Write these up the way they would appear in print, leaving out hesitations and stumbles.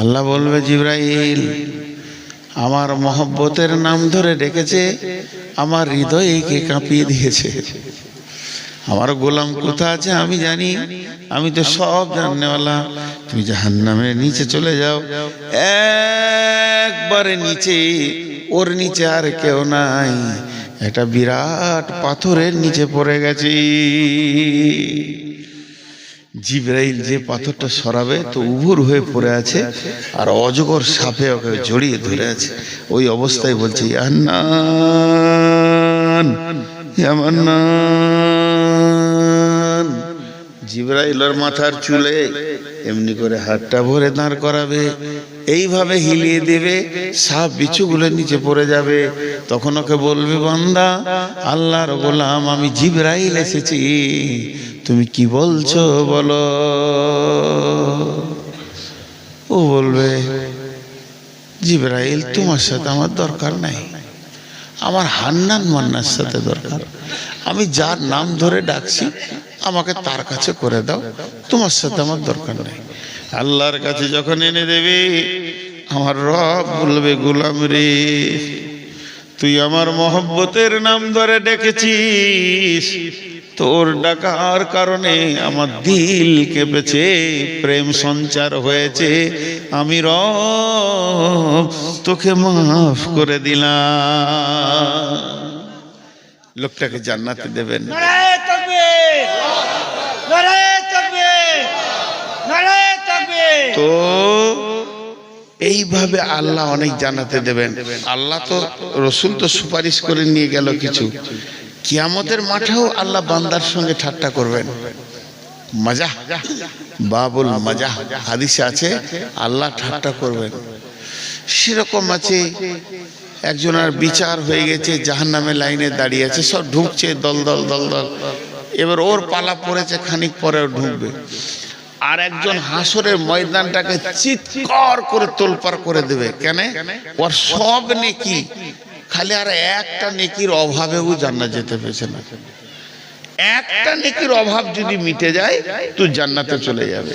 আল্লাহ বলবে জিবরাইল আমার মহব্বতের নাম ধরে ডেকেছে, আমার হৃদয়কে কাঁপিয়ে দিয়েছে। আমার গোলাম কোথায় আছে আমি জানি, আমি তো সব জাননেওয়ালা। তুমি জাহান্নামের নিচে চলে যাও, একবারে নিচে, ওর নিচে আর কেউ নাই, একটা বিরাট পাথরের নিচে পড়ে গেছে। জিবরাইল যে পাথরটা সরাবে তো উবুর হয়ে পড়ে আছে, আর অজগর সাপে ওকে জড়িয়ে ধরে আছে। ওই অবস্থায় বলছে ইয়ান্নান ইয়ামান্নান। জিবরাইলের মাথার চুলে এমনি করে হাতটা ভরে দাঁড় করাবে, এইভাবে হিলিয়ে দেবে, সাপ বিচ্ছুগুলো নিচে পড়ে যাবে। তখন ওকে বলবে বান্দা, আল্লাহর গোলাম আমি জিবরাইল এসেছি, তুমি কি বলছো বলো। ও বলবে জিবরাইল তোমার সাথে আমার দরকার নাই, আমার হান্নান মান্নার সাথে দরকার। আমি যার নাম ধরে ডাকছি আমাকে তার কাছে করে দাও, তোমার সাথে আমার দরকার নাই। আল্লাহর কাছে যখন এনে দেবে, আমার রব বলবে গোলাম রে, তুই আমার মহব্বতের নাম ধরে ডেকেছিস, তোর ডাকার কারণে আমার দিল কেঁপেছে, প্রেম সঞ্চার হয়েছে, আমি রব তোকে মাফ করে দিলাম। লোকটাকে জান্নাতে দেবেন। নারায়ে তাকবীর, নারায়ে তাকবীর, নারায়ে তাকবীর। তো এইভাবে আল্লাহ অনেক জান্নাতে দেবেন। আল্লাহ তো, রসুল তো সুপারিশ করে নিয়ে গেল কিছু, কিয়ামতের মাঠেও আল্লাহ বান্দার সঙ্গে ঠাট্টা করবেন। মাজাহ, বাবুল মাজাহ, হাদিসে আছে আল্লাহ ঠাট্টা করবেন। সেরকম আছে একজনের বিচার হয়ে গেছে, জাহান্নামের লাইনে দাঁড়িয়ে আছে, সব ঢুকছে দল দল দল দল, এবার ওর পালা পড়েছে, খানিক পরে ঢুকবে। আর একজন হাসরের ময়দানটাকে চিৎকার করে তোলপাড় করে দেবে। কেন? ওর সব নেকি, খালি আর একটা নেকির অভাবেও জান্নাত যেতে পেরেছে না। একটা নেকির অভাব যদি মিটে যায় তুই জান্নাতে চলে যাবে।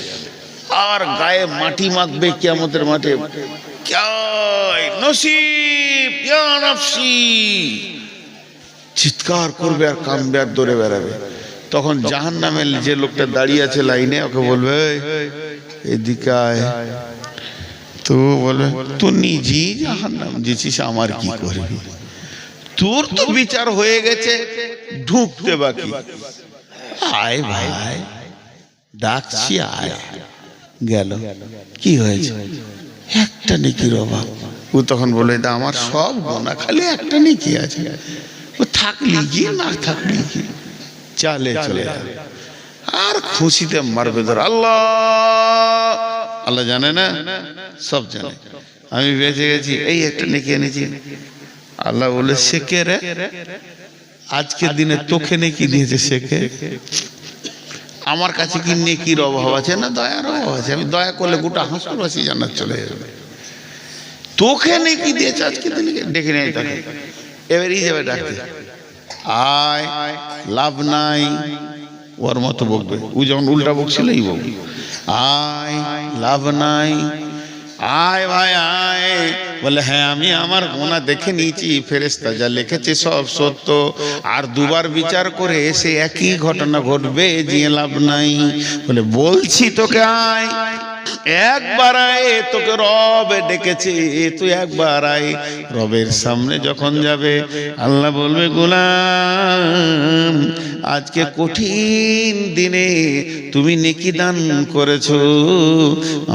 আর গায়ে মাটি মাখবে কিয়ামতের মাঠে, নসিব ইয়া নফসি, চিৎকার করবে আর কাঁদবে আর দৌড়ে বেড়াবে। তখন জাহান্নামের যে লোকটা দাঁড়িয়ে আছে লাইনে, ওকে বলবে এদিকে আয়। তো বলবে তুই নিজেই জাহান্নাম দিয়েছিস, আমার কি করবি, তোর তো বিচার হয়ে গেছে, ঢুকতে বাকি। আয় ভাই ডাকছি, আয়। গেল, কি হয়েছে? একটা নেকির অভাব। ও তখন বলে আমার সব গোনা, খালি একটা নেকি আছে, ও থাকলি কি না থাকলি কি, চালে চলে যাবে। আর খুশিতে মারবে ধর। আল্লাহ আল্লাহ জানে না, সব জানে, আমি বেঁচে গেছি, এই একটা নেকি এনেছি। আল্লাহ বলে সে কে রে, আজকের দিনে তোকে নেকি দিয়েছে সে কে? আমার কাছে কি নেকির অভাব আছে না দয়ার অভাব আছে? আমি দয়া করলে গোটা হাসপাতাল জান্নাত চলে যাবে। তোকে নেকি দিয়েছে আজকে দিনে, ডেকে নেই তাকে। এবার এই যাবে ডাকতে, আয়, লাভ নাই, ওর মতো বকবে। ও যখন উল্টা বকছিল এই বকবে, আয়, লাভ নাই, আয় ভাই আয়। বলে হ্যাঁ আমি আমার গোনা দেখে নিয়েছি, ফেরেশতা যা লিখেছে সব সত্য, আর দুবার বিচার করে এসে একই ঘটনা ঘটবে, যে লাভ নাই। বলে বলছি তোকে আয়, একবার আয়, তোকে রব ডেকেছে, তুই একবার আয়। রবের সামনে যখন যাবে, আল্লাহ বলবে গোলাম আজকে কঠিন দিনে তুমি নেকি দান করেছো,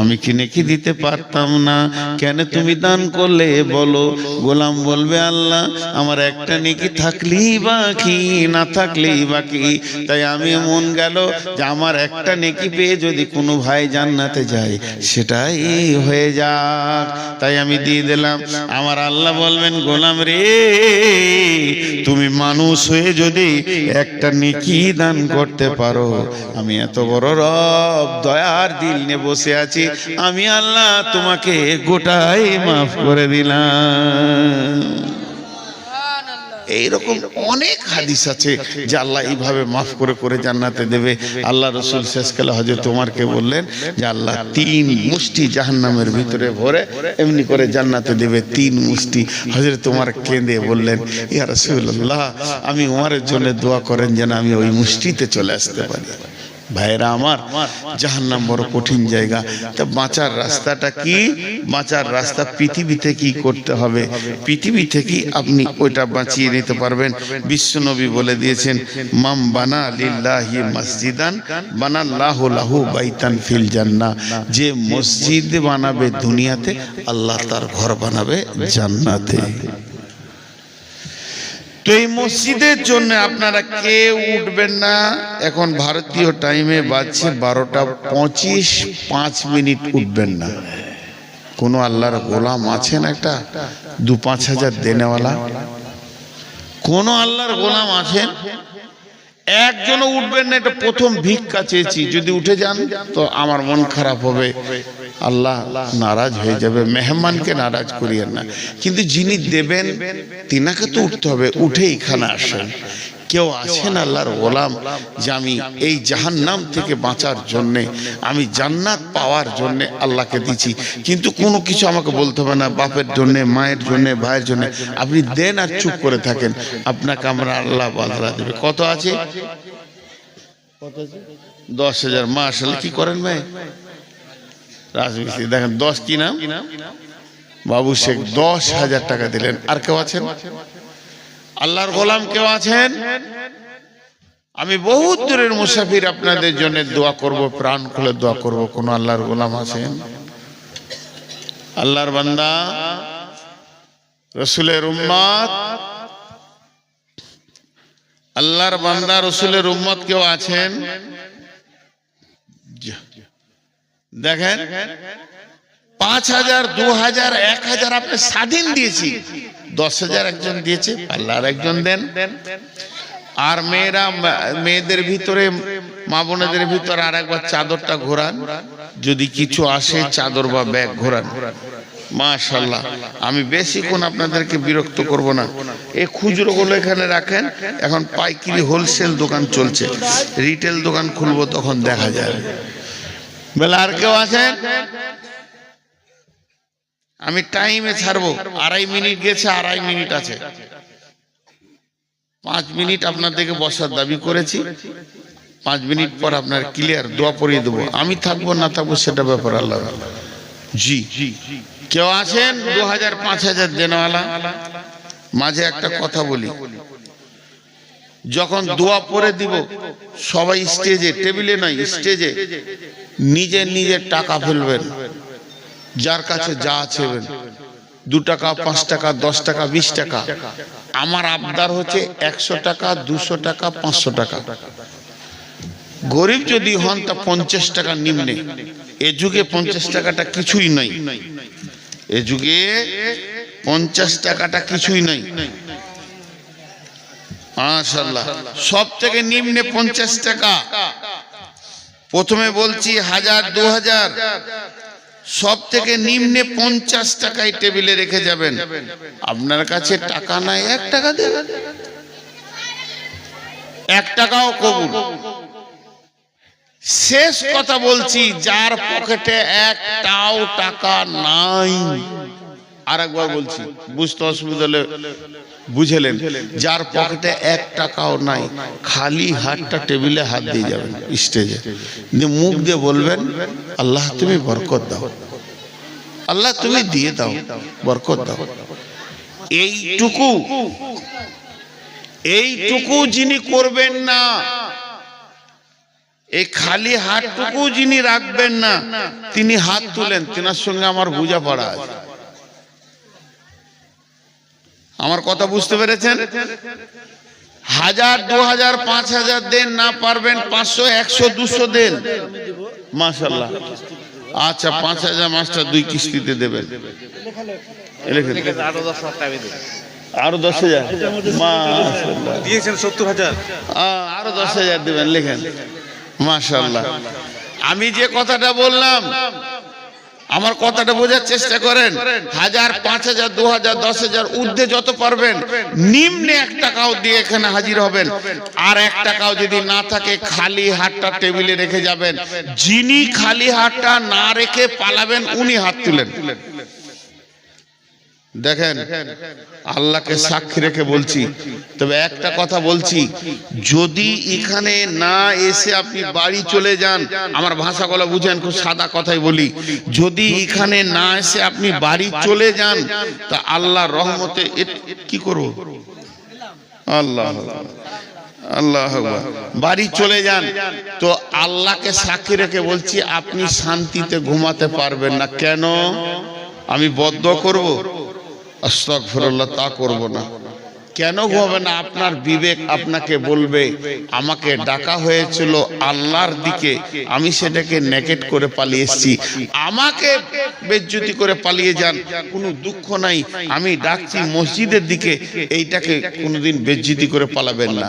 আমি কি নেকি দিতে পারতাম না, কেন তুমি দান করলে বলো? গোলাম বলবে আল্লাহ আমার একটা নেকি থাকলেই বাকি, না থাকলেই বাকি, তাই আমি মন গেল যে আমার একটা নেকি পেয়ে যদি কোনো ভাই জান্নাতে যায় সেটাই হয়ে যাক, তাই আমি দিয়ে দিলাম। আমার আল্লাহ বলবেন গোলাম রে, তুমি মানুষ হয়ে যদি একটা নেকি দান করতে পারো, আমি এত বড় রব দয়ার দিল নিয়ে বসে আছি, আমি আল্লাহ তোমাকে গোটাই মাফ করে দিলাম। এইরকম অনেক হাদিস আছে যে আল্লাহ এইভাবে মাফ করে করে জান্নাতে দেবে। আল্লাহ রসুল শেষকালে হযরত ওমরকে বললেন যে আল্লাহ 3 মুষ্টি জাহান্নামের ভিতরে ভরে এমনি করে জান্নাতে দেবে, 3 মুষ্টি। হযরত ওমর কেঁদে বললেন, ইয়া রাসূলুল্লাহ, আমি ওমরের জন্য দোয়া করেন যেন আমি ওই মুষ্টিতে চলে আসতে পারি। ভাইরা আমার, জাহান্নাম বড় কঠিন জায়গা। তা বাঁচার রাস্তাটা কি? বাঁচার রাস্তা পৃথিবীতে কি করতে হবে? পৃথিবী থেকে আপনি ওইটা বাঁচিয়ে নিতে পারবেন। বিশ্বনবী বলে দিয়েছেন, মাম বানা লিল্লাহি মসজিদান বানাল্লাহু লাহু বাইতান ফিল জান্নাহ। যে মসজিদ বানাবে দুনিয়াতে, আল্লাহ তার ঘর বানাবে জান্নাতে। তো এই মসজিদের জন্য আপনারা কেউ উঠবেন না। এখন ভারতীয় টাইমে বাজছে 12:25, 5 মিনিট উঠবেন না। কোনো আল্লাহর গোলাম আছেন একটা 2-5 হাজার দেনেওয়ালা? কোন আল্লাহর গোলাম আছেন? একজনও উঠবেন না। এটা প্রথম ভিক্ষা চেয়েছি, যদি উঠে যান তো আমার মন খারাপ হবে, আল্লাহ নারাজ হয়ে যাবে। মেহমানকে নারাজ করিয়েন না, কিন্তু যিনি দেবেন তিনাকে তো উঠতে হবে। উঠে এখানে আসেন। কেউ আছেন আল্লাহর গোলাম যে আমি এই জাহান্নাম থেকে বাঁচার জন্যে, আমি জান্নাত পাওয়ার জন্যে আল্লাহকে দিচ্ছি, কিন্তু কোনো কিছু আমাকে বলতে হবে না, বাপের জন্যে, মায়ের জন্যে, ভাইয়ের জন্যে। আপনি দেন আর চুপ করে থাকেন, আপনাকে আমরা আল্লাহ বাদলা দেবে। কত আছে? 10,000। মাশাআল্লাহ। কি করেন ভাই? রাজমিস্ত্রি। দেখেন 10 কি নাম? বাবু শেখ। 10,000 টাকা দিলেন। আর কেউ আছেন? আল্লাহর গোলাম কেউ আছেন? আমি বহুত দূরের মুসাফির, আপনাদের জন্য দোয়া করব, প্রাণ খুলে দোয়া করব। কোন আল্লাহর গোলাম আছেন? আল্লাহর বান্দা, রসুলের উম্মত, আল্লাহর বান্দা রসুলের উম্মত কেউ আছেন? দেখেন 5,000, 2,000, 1,000 আপনি স্বাধীন দিয়েছি। 10,000 একজন দিয়েছে, আল্লাহর একজন দেন। আর মেয়েদের ভিতরে, মা বোনেদের ভিতরে আর একবার চাদরটা ঘোরান, যদি কিছু আসে চাদর বা ব্যাগ ঘোরান। মাশাআল্লাহ। আমি বেশিক্ষণ আপনাদেরকে বিরক্ত করব না। এই খুচরোগুলো এখানে রাখেন। এখন পাইকারি হোলসেল দোকান চলছে, রিটেল দোকান খুলবো তখন দেখা যাবে। বলে আর কেউ আছেন? আমি টাইমে ছাড়বো। 2.5 মিনিট গেছে, 2.5 মিনিট আছে। 5 মিনিট আপনাদেরকে বসার দাবি করেছি। 5 মিনিট পর আপনার ক্লিয়ার দোয়া পড়িয়ে দেবো। আমি থাকবো না থাকবো সেটা ব্যাপার আল্লাহ। জি, কেউ আছেন 2,000, 5,000 দেনওয়ালা? মাঝে একটা কথা বলি, যখন দোয়া পড়ে দিব সবাই স্টেজে, টেবিলে নয়, স্টেজে নিজের নিজের টাকা ফেলবেন। যার কাছে যা আছে, 2 টাকা, 5 টাকা, 10 টাকা, 20 টাকা। আমার আবদার হচ্ছে 100 টাকা, 200 টাকা, 500 টাকা। গরিব যদি হন তা 50 টাকা নিম্নে। এ যুগে 50 টাকাটা কিছুই নয়। এ যুগে 50 টাকাটা কিছুই নয়। মাশাআল্লাহ। সব থেকে নিম্নে 50 টাকা। প্রথমে বলছি 1000, 2000, সব থেকে নিম্নে 50 টাকায় টেবিলে রেখে যাবেন। আপনার কাছে টাকা নাই, 1 টাকা দেবেন, 1 টাকাও কবুল। শেষ কথা বলছি, যার পকেটে 1টাও টাকা নাই, আরেকবার বলছি, বুঝতে অসুবিধা হলে বুঝলেন, যার পকেটে 1 টাকাও নাই, খালি হাতটা টেবিলে হাত দিয়ে যাবেন স্টেজে, মুখ দিয়ে বলবেন, আল্লাহ তুমি বরকত দাও, আল্লাহ তুমি দিয়ে দাও, বরকত দাও। এইটুকু যিনি করবেন না, এই খালি হাতটুকু যিনি রাখবেন না, তিনি হাত তুলেন, তেনার সঙ্গে আমার বোঝাপড়া আছে। আমার কথা বুঝতে পেরেছেন? 1000, 2000, 5000 দেন, না পারবেন 500, 100, 200 দেন, মাশাআল্লাহ। আচ্ছা 5000 মাস্টার 2 কিস্তিতে দেবেন, আরো 10,000 মাশাআল্লাহ দিয়েছেন, 70,000 আরো 10,000 দেবেন, লিখেন মাশাআল্লাহ। আমি যে কথাটা বললাম, আমার কথাটা বোঝার চেষ্টা করেন। 1000, 5000, 2000, 10,000 ঊর্ধ্বে যত পারবেন, নিম্নে 1 টাকাও দিয়ে এখানে হাজির হবেন। আর 1 টাকাও যদি না থাকে, খালি হাতটা টেবিলে রেখে যাবেন। যিনি খালি হাতটা না রেখে পালাবেন, উনি হাত তুলেন। দেখেন, আল্লাহকে সাক্ষী রেখে বলছি। তবে একটা কথা বলছি, যদি এখানে না এসে আপনি বাড়ি চলে যান, আমার ভাষাগুলো বুঝেন, খুব সাদা কথাই বলি, যদি এখানে না এসে আপনি বাড়ি চলে যান, তা আল্লাহর রহমতে কি করব? আল্লাহ আল্লাহ বাড়ি চলে যান, তো আল্লাহকে সাক্ষী রেখে বলছি, আপনি শান্তিতে ঘুমাতে পারবেন না। কেন? আমি বদদুয়া করব? আস্তাগফিরুল্লাহ, তা করব না। কেন ঘুমাবে না? আপনার বিবেক আপনাকে বলবে, আমাকে ডাকা হয়েছিল আল্লাহর দিকে, আমি সেটাকে নেকেট করে পালিয়ে এসেছি, আমাকে বেজ্জতি করে পালিয়ে যান, কোনো দুঃখ নাই। আমি ডাকছি মসজিদের দিকে, এইটাকে কোনোদিন বেজ্জতি করে পালাবেন না।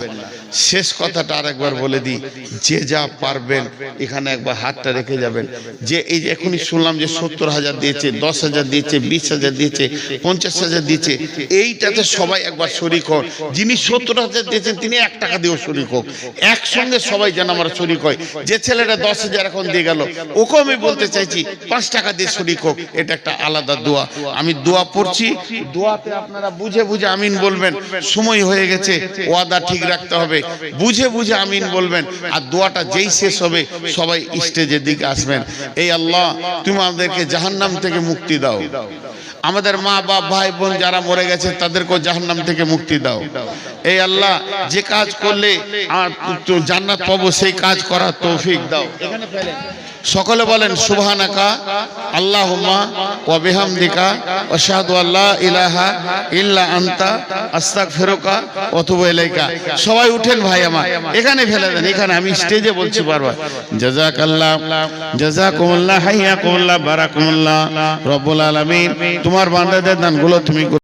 শেষ কথাটা আরেকবার বলে দিই, যে যা পারবেন এখানে একবার হাতটা রেখে যাবেন। যে এই যে এখনই শুনলাম যে 70,000 দিয়েছে, 10,000 দিয়েছে, 20,000 দিয়েছে, 50,000 দিয়েছে, এইটাতে সবাই একবার শরীক হন। যিনি 70,000 দিয়েছেন তিনি 1 টাকা দিয়েও শরীক হোক, একসঙ্গে সবাই যেন আমরা শরীক হয়। যে ছেলেটা 10,000 এখন দিয়ে গেল, ওকে আমি বলতে চাইছি 5 টাকা দিয়ে শরীক হোক। এটা একটা আলাদা দোয়া। আমি দোয়া পড়ছি, দোয়াতে আপনারা বুঝে বুঝে আমিন বলবেন। সময় হয়ে গেছে, ওয়াদা ঠিক রাখতে হবে, বুঝে বুঝে আমিন বলবেন। আর দোয়াটা যেই শেষ হবে, সবাই স্টেজের দিকে আসবেন। এই আল্লাহ, তুমি আমাদেরকে জাহান্নাম থেকে মুক্তি দাও। আমাদের মা বাপ ভাই বোন যারা মরে গেছে, তাদেরকেও জাহান্নাম থেকে মুক্তি দাও। এই আল্লাহ, যে কাজ করলে জান্নাত পাবো, সেই কাজ করার তৌফিক দাও। সকলে বলেন সুবহানাকা আল্লাহুম্মা ওয়া বিহামদিকা আশহাদু আল্লা ইলাহা ইল্লা আনতা আস্তাগফিরুকা ওয়া আতুবু ইলাইকা। সবাই উঠেন ভাই আমার, এখানে ফেলে দেন, এখানে আমি স্টেজে বলছি বারবার। জাযাকাল্লাহ, জাযাকুমুল্লাহ, হাইয়াকুমুল্লাহ, বারাকাকুমুল্লাহ। রব্বুল আলামিন তোমার বান্দাদের দানগুলো তুমি